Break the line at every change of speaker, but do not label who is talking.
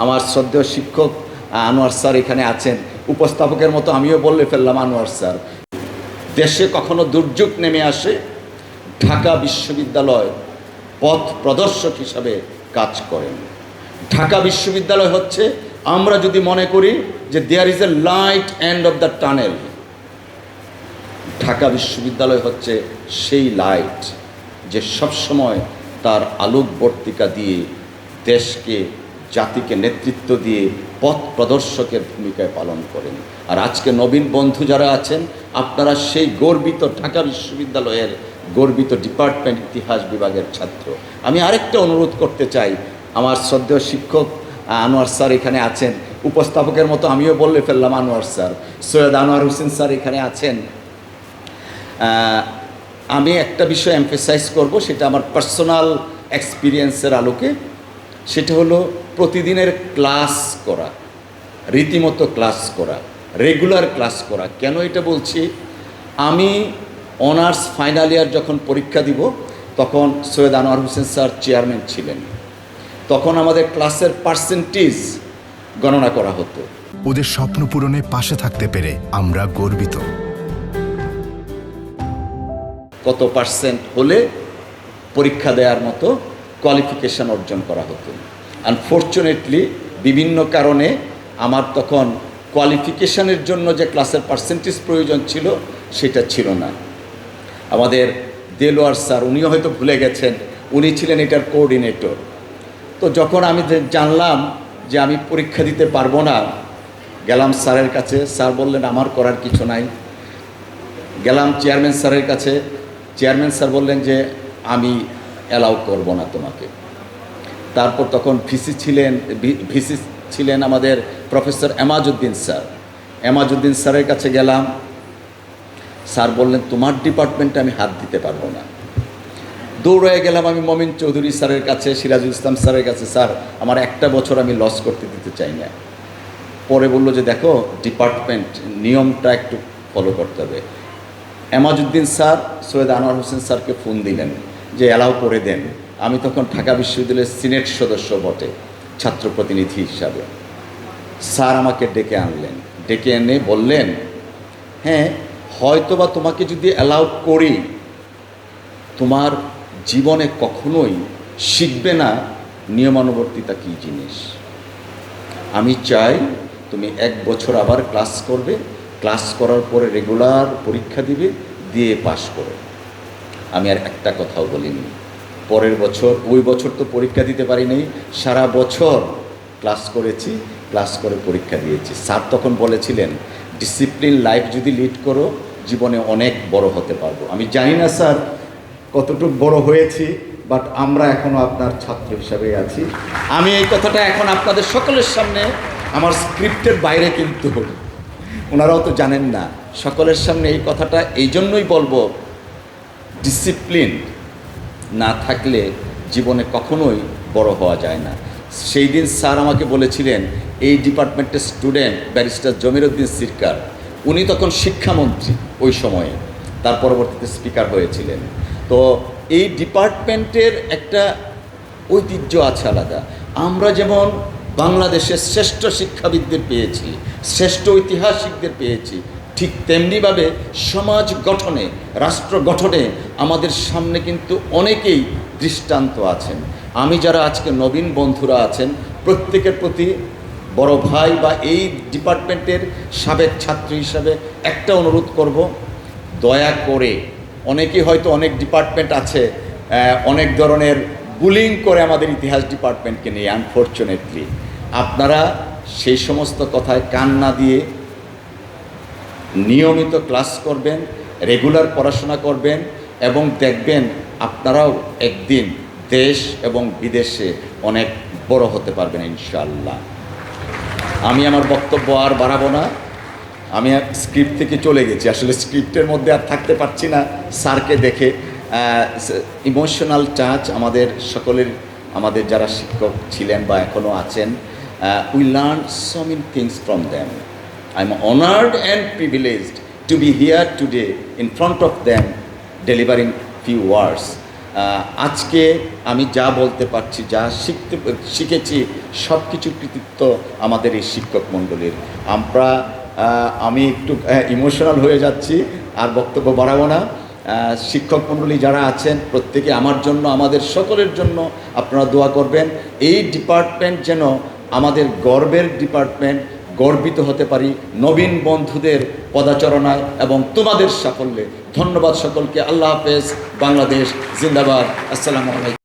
আমার শ্রদ্ধেয় শিক্ষক আনোয়ার স্যার এখানে আছেন, উপস্থাপকের মতো আমিও বললে ফেললাম আনোয়ার স্যার। দেশে কখনো দুর্যোগ নেমে আসে, ঢাকা বিশ্ববিদ্যালয় পথ প্রদর্শক হিসাবে কাজ করেন। ঢাকা বিশ্ববিদ্যালয় হচ্ছে, আমরা যদি মনে করি যে there is a light end of the tunnel, Dhaka বিশ্ববিদ্যালয় হচ্ছে সেই লাইট যে সবসময় তার আলোকবর্তিকা দিয়ে দেশকে, জাতিকে নেতৃত্ব দিয়ে পথ প্রদর্শকের ভূমিকায় পালন করেন। আর আজকে নবীন বন্ধু যারা আছেন, আপনারা সেই গর্বিত ঢাকা বিশ্ববিদ্যালয়ের গর্বিত ডিপার্টমেন্ট ইতিহাস বিভাগের ছাত্র। আমি আরেকটা অনুরোধ করতে চাই, আমার শ্রদ্ধেয় শিক্ষক আনোয়ার স্যার এখানে আছেন, উপস্থাপকের মতো আমিও বললে ফেললাম আনোয়ার স্যার, সৈয়দ আনোয়ার হোসেন স্যার এখানে আছেন। আমি একটা বিষয় এমফেসাইজ করব, সেটা আমার পার্সোনাল এক্সপিরিয়েন্সের আলোকে। সেটা হলো প্রতিদিনের ক্লাস করা, রীতিমতো ক্লাস করা, রেগুলার ক্লাস করা। কেন এটা বলছি? আমি অনার্স ফাইনাল ইয়ার যখন পরীক্ষা দিব, তখন সৈয়দ আনোয়ার হোসেন স্যার চেয়ারম্যান ছিলেন। তখন আমাদের ক্লাসের পার্সেন্টেজ গণনা করা হতো।
ওদের স্বপ্ন পূরণে পাশে থাকতে পেরে আমরা গর্বিত।
কত পার্সেন্ট হলে পরীক্ষা দেওয়ার মতো কোয়ালিফিকেশান অর্জন করা হতো। আনফর্চুনেটলি বিভিন্ন কারণে আমার তখন কোয়ালিফিকেশানের জন্য যে ক্লাসের পার্সেন্টেজ প্রয়োজন ছিল, সেটা ছিল না। আমাদের দেলোয়ার স্যার, উনিও হয়তো ভুলে গেছেন, উনি ছিলেন এটার কোঅর্ডিনেটর। তো যখন আমি জানলাম যে আমি পরীক্ষা দিতে পারবো না, গেলাম স্যারের কাছে। স্যার বললেন আমার করার কিছু নাই। গেলাম চেয়ারম্যান স্যারের কাছে। চেয়ারম্যান স্যার বললেন যে আমি অ্যালাউ করব না তোমাকে। তারপর তখন ভিসি ছিলেন আমাদের প্রফেসর এমাজউদ্দিন স্যার। এমাজউদ্দিন স্যারের কাছে গেলাম। স্যার বললেন তোমার ডিপার্টমেন্টে আমি হাত দিতে পারবো না। দৌড়ে গেলাম আমি মমিন চৌধুরী স্যারের কাছে, সিরাজুল ইসলাম স্যারের কাছে। স্যার, আমার একটা বছর আমি লস করতে দিতে চাই না। পরে বললো যে দেখো, ডিপার্টমেন্ট নিয়মটা একটু ফলো করতে হবে। এমাজউদ্দিন স্যার সৈয়দ আনোয়ার হোসেন স্যারকে ফোন দিলেন যে অ্যালাউ করে দেন। আমি তখন ঢাকা বিশ্ববিদ্যালয়ের সিনেট সদস্য বটে, ছাত্র প্রতিনিধি হিসাবে। স্যার আমাকে ডেকে আনলেন, ডেকে এনে বললেন, হ্যাঁ হয়তোবা তোমাকে যদি অ্যালাউ করি, তোমার জীবনে কখনোই শিখবে না নিয়মানুবর্তিতা কী জিনিস। আমি চাই তুমি 1 বছর আবার ক্লাস করবে, ক্লাস করার পরে রেগুলার পরীক্ষা দিবে, দিয়ে পাশ করো। আমি আর একটা কথাও বলিনি। পরের বছর, ওই বছর তো পরীক্ষা দিতে পারিনি, সারা বছর ক্লাস করেছি, ক্লাস করে পরীক্ষা দিয়েছি। স্যার তখন বলেছিলেন, ডিসিপ্লিন লাইফ যদি লিড করো, জীবনে অনেক বড় হতে পারবো। আমি জানি না স্যার কতটুকু বড় হয়েছি, বাট আমরা এখনও আপনার ছাত্র হিসাবে আছি। আমি এই কথাটা এখন আপনাদের সকলের সামনে, আমার স্ক্রিপ্টের বাইরে কিন্তু, ওনারাও তো জানেন না, সকলের সামনে এই কথাটা এই জন্যই বলবো, ডিসিপ্লিন না থাকলে জীবনে কখনোই বড় হওয়া যায় না। সেই দিন স্যার আমাকে বলেছিলেন, এই ডিপার্টমেন্টের স্টুডেন্ট ব্যারিস্টার জমির উদ্দিন সিরকার, উনি তখন শিক্ষামন্ত্রী ওই সময়ে, তার পরবর্তীতে স্পিকার হয়েছিলেন। তো এই ডিপার্টমেন্টের একটা ঐতিহ্য আছে আলাদা। আমরা যেমন বাংলাদেশের শ্রেষ্ঠ শিক্ষাবিদদের পেয়েছি, শ্রেষ্ঠ ঐতিহাসিকদের পেয়েছি, ঠিক তেমনিভাবে সমাজ গঠনে, রাষ্ট্র গঠনে আমাদের সামনে কিন্তু অনেকেই দৃষ্টান্ত আছেন। আমি যারা আজকে নবীন বন্ধুরা আছেন, প্রত্যেকের প্রতি বড় ভাই বা এই ডিপার্টমেন্টের সাবেক ছাত্র হিসাবে একটা অনুরোধ করব, দয়া করে, অনেকেই হয়তো অনেক ডিপার্টমেন্ট আছে অনেক ধরনের বুলিং করে আমাদের ইতিহাস ডিপার্টমেন্টকে নিয়ে, আনফর্চুনেটলি আপনারা সেই সমস্ত কথায় কান না দিয়ে নিয়মিত ক্লাস করবেন, রেগুলার পড়াশোনা করবেন, এবং দেখবেন আপনারাও একদিন দেশ এবং বিদেশে অনেক বড় হতে পারবেন ইনশাআল্লাহ। আমি আমার বক্তব্য আর বাড়াবো না, আমি স্ক্রিপ্ট থেকে চলে গেছি, আসলে স্ক্রিপ্টের মধ্যে আর থাকতে পারছি না। স্যারকে দেখে ইমোশনাল টাচ আমাদের সকলের, আমাদের যারা শিক্ষক ছিলেন বা এখনও আছেন, we learn so many things from them. I am honoured and privileged to be here today in front of them, delivering few words. আজকে আমি যা বলতে পারছি, যা শিখেছি, সব কিছু কৃতিত্ব আমাদের এই শিক্ষক মণ্ডলীর। আমি একটু ইমোশনাল হয়ে যাচ্ছি, আর বক্তব্য বাড়াবো না। শিক্ষক মণ্ডলী যারা আছেন প্রত্যেকে আমার জন্য, আমাদের সকলের জন্য আপনারা দোয়া করবেন। এই ডিপার্টমেন্ট যেন আমাদের গর্বের ডিপার্টমেন্ট, গর্বিত হতে পারি নবীন বন্ধুদের পদাচরণায় এবং তোমাদের সাফল্যে। ধন্যবাদ সকলকে। আল্লাহ হাফেজ। বাংলাদেশ জিন্দাবাদ। আসসালামু আলাইকুম।